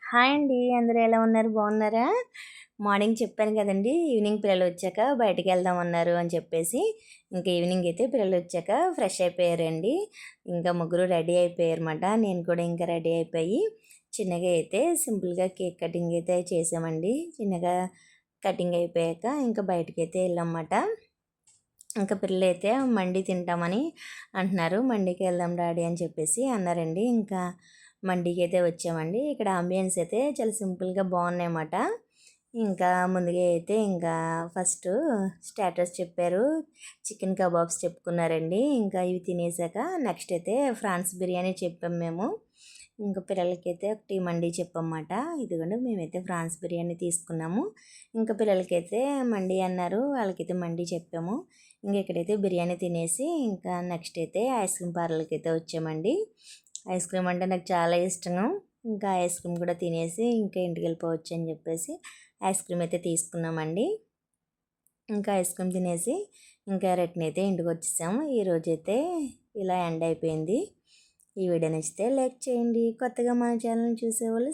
Hi అండి. అందరూ ఎలా ఉన్నారు? బాగున్నారా? మార్నింగ్ చెప్పాను కదండీ! ఈవినింగ్ పిల్లలొచ్చాక బయటికెళ్దామన్నారు అని చెప్పేసి, ఇంక ఈవినింగ్ అయితే పిల్లలొచ్చాక ఫ్రెష్ అయిపోయారండి. ఇంకా ముగ్గురు రెడీ అయిపోయారన్నమాట. నేను కూడా ఇంకా రెడీ అయిపోయి, చిన్నగా అయితే సింపుల్‌గా కేక్ కటింగ్ అయితే చేసామండి. చిన్నగా కటింగ్ అయిపోయాక ఇంకా బయటికైతే ఎళ్ళామన్నమాట. ఇంకా పిల్లలైతే మండీ తింటామని అంటున్నారు. మండీకి వెళ్దాం డాడీ అని చెప్పేసి అన్నారండి. ఇంకా మండీకి అయితే వచ్చామండి. ఇక్కడ అంబియన్స్ అయితే చాలా సింపుల్‌గా బాగున్నాయన్నమాట. ఇంకా ముందుగా అయితే ఇంకా ఫస్ట్ స్టార్టర్స్ చెప్పారు. చికెన్ కబాబ్స్ చెప్పుకున్నారండి. ఇంకా ఇవి తినేసాక నెక్స్ట్ అయితే ఫ్రాన్స్ బిర్యానీ చెప్పాము మేము. ఇంకా పిల్లలకైతే ఒకటి మండీ చెప్పమాట. ఇదిగోండి మేమైతే ఫ్రాన్స్ బిర్యానీ తీసుకున్నాము. ఇంకా పిల్లలకైతే మండీ అన్నారు. వాళ్ళకైతే మండీ చెప్పాము. ఇంక ఇక్కడైతే బిర్యానీ తినేసి ఇంకా నెక్స్ట్ అయితే ఐస్ క్రీమ్ పార్లర్కి అయితే వచ్చామండి. ఐస్ క్రీమ్ అంటే నాకు చాలా ఇష్టము. ఇంకా ఐస్ క్రీమ్ కూడా తినేసి ఇంకా ఇంటికి వెళ్ళిపోవచ్చు అని చెప్పేసి ఐస్ క్రీమ్ అయితే తీసుకున్నామండి. ఇంకా ఐస్ క్రీమ్ తినేసి ఇంకా రిటర్న్ అయితే ఇంటికి వచ్చేసాము. ఈరోజైతే ఇలా ఎండ్ అయిపోయింది. ఈ వీడియో నచ్చితే లైక్ చేయండి. కొత్తగా మన ఛానల్ చూసేవాళ్ళు